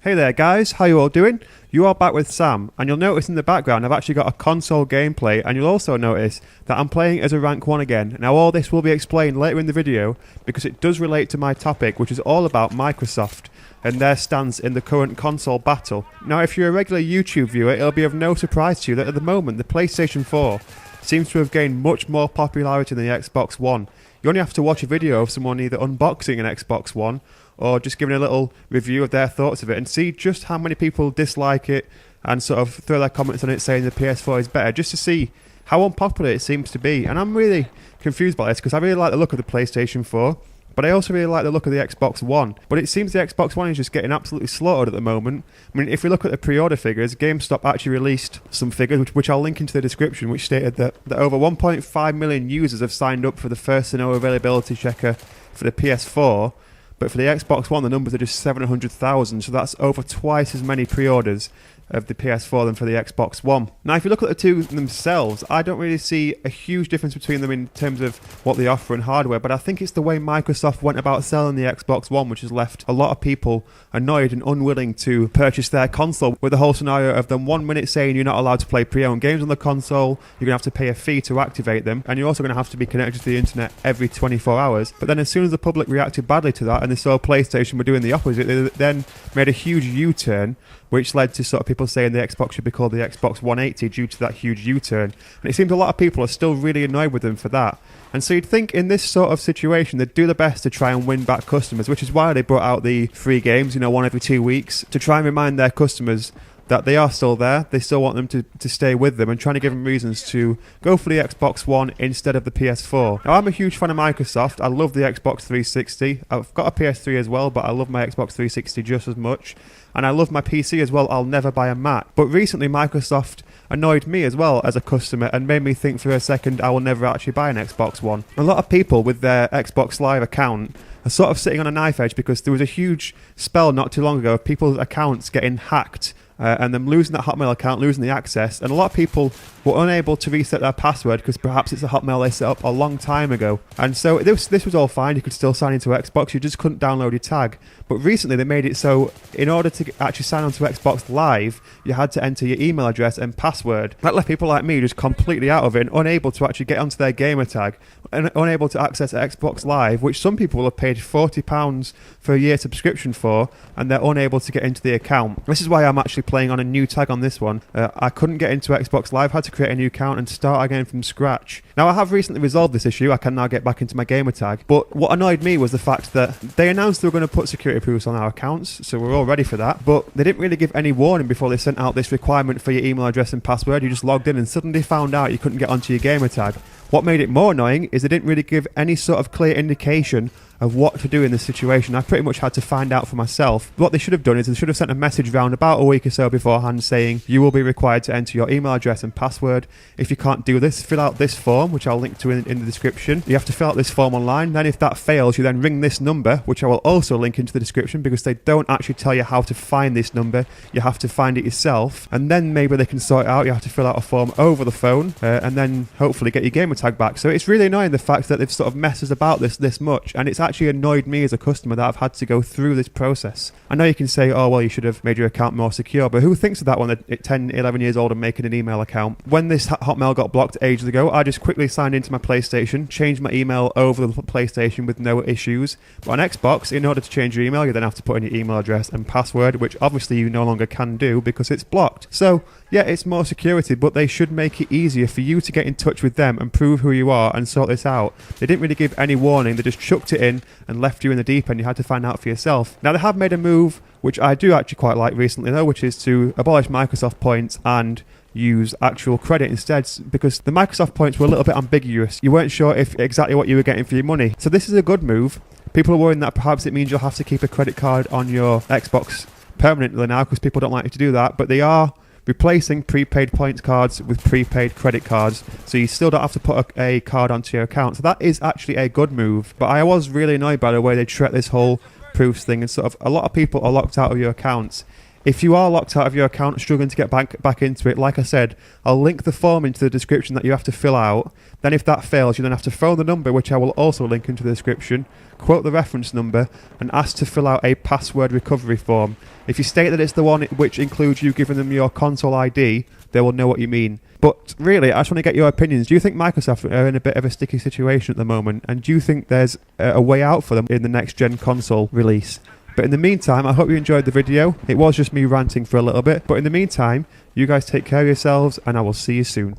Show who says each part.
Speaker 1: Hey there guys, how you all doing? You are back with Sam, and you'll notice in the background I've actually got a console gameplay, and you'll also notice that I'm playing as a rank 1 again. Now all this will be explained later in the video, because it does relate to my topic, which is all about Microsoft and their stance in the current console battle. Now if you're a regular YouTube viewer, it'll be of no surprise to you that at the moment the PlayStation 4 seems to have gained much more popularity than the Xbox One. You only have to watch a video of someone either unboxing an Xbox One or just giving a little review of their thoughts of it and see just how many people dislike it and sort of throw their comments on it saying the PS4 is better, just to see how unpopular it seems to be. And I'm really confused by this because I really like the look of the PlayStation 4, but I also really like the look of the Xbox One. But it seems the Xbox One is just getting absolutely slaughtered at the moment. I mean, if we look at the pre-order figures, GameStop actually released some figures, which I'll link into the description, which stated that over 1.5 million users have signed up for the first to know availability checker for the PS4. But for the Xbox One, the numbers are just 700,000, so that's over twice as many pre-orders of the PS4 than for the Xbox One. Now, if you look at the two themselves, I don't really see a huge difference between them in terms of what they offer in hardware, but I think it's the way Microsoft went about selling the Xbox One, which has left a lot of people annoyed and unwilling to purchase their console, with the whole scenario of them 1 minute saying you're not allowed to play pre-owned games on the console, you're going to have to pay a fee to activate them, and you're also going to have to be connected to the internet every 24 hours. But then as soon as the public reacted badly to that and they saw PlayStation were doing the opposite, they then made a huge U-turn, which led to sort of people saying the Xbox should be called the Xbox 180 due to that huge U-turn. And it seems a lot of people are still really annoyed with them for that. And so you'd think in this sort of situation they'd do the best to try and win back customers, which is why they brought out the free games, one every 2 weeks, to try and remind their customers that they are still there, they still want them to stay with them, and trying to give them reasons to go for the Xbox One instead of the PS4. Now, I'm a huge fan of Microsoft. I love the Xbox 360. I've got a PS3 as well, but I love my Xbox 360 just as much. And I love my PC as well. I'll never buy a Mac. But recently, Microsoft annoyed me as well as a customer and made me think for a second I will never actually buy an Xbox One. A lot of people with their Xbox Live account are sort of sitting on a knife edge because there was a huge spell not too long ago of people's accounts getting hacked and them losing that Hotmail account, losing the access. And a lot of people were unable to reset their password because perhaps it's a Hotmail they set up a long time ago. And so this was all fine. You could still sign into Xbox. You just couldn't download your tag. But recently they made it so in order to actually sign onto Xbox Live, you had to enter your email address and password. That left people like me just completely out of it and unable to actually get onto their gamer tag and unable to access Xbox Live, which some people have paid £40 for a year subscription for, and they're unable to get into the account. This is why I'm actually playing on a new tag on this one. I couldn't get into Xbox Live, had to create a new account and start again from scratch. Now, I have recently resolved this issue. I can now get back into my gamer tag. But what annoyed me was the fact that they announced they were going to put security proofs on our accounts, so we're all ready for that. But they didn't really give any warning before they sent out this requirement for your email address and password. You just logged in and suddenly found out you couldn't get onto your gamer tag. What made it more annoying is they didn't really give any sort of clear indication of what to do in this situation. I pretty much had to find out for myself. What they should have done is they should have sent a message round about a week or so beforehand saying you will be required to enter your email address and password. If you can't do this, fill out this form, which I'll link to in the description. You have to fill out this form online. Then if that fails, you then ring this number, which I will also link into the description, because they don't actually tell you how to find this number. You have to find it yourself, and then maybe they can sort it out. You have to fill out a form over the phone and then hopefully get your gamer tag back. So it's really annoying the fact that they've sort of messed us about this much, and it's actually annoyed me as a customer that I've had to go through this process. I know you can say, oh well, you should have made your account more secure, but who thinks of that when they're 10, 11 years old and making an email account? When this Hotmail got blocked ages ago, I just quickly signed into my PlayStation, changed my email over the PlayStation with no issues. But on Xbox, in order to change your email, you then have to put in your email address and password, which obviously you no longer can do because it's blocked. So yeah, it's more security, but they should make it easier for you to get in touch with them and prove who you are and sort this out. They didn't really give any warning. They just chucked it in and left you in the deep end. You had to find out for yourself. Now, they have made a move, which I do actually quite like recently, though, which is to abolish Microsoft points and use actual credit instead, because the Microsoft points were a little bit ambiguous. You weren't sure if exactly what you were getting for your money. So this is a good move. People are worrying that perhaps it means you'll have to keep a credit card on your Xbox permanently now, because people don't like you to do that, but they are replacing prepaid points cards with prepaid credit cards, so you still don't have to put a card onto your account. So that is actually a good move. But I was really annoyed by the way they treat this whole proofs thing, and sort of a lot of people are locked out of your accounts If you are locked out of your account, struggling to get back into it, like I said, I'll link the form into the description that you have to fill out. Then if that fails, you then have to phone the number, which I will also link into the description, quote the reference number, and ask to fill out a password recovery form. If you state that it's the one which includes you giving them your console ID, they will know what you mean. But really, I just want to get your opinions. Do you think Microsoft are in a bit of a sticky situation at the moment? And do you think there's a way out for them in the next gen console release? But in the meantime, I hope you enjoyed the video. It was just me ranting for a little bit. But in the meantime, you guys take care of yourselves, and I will see you soon.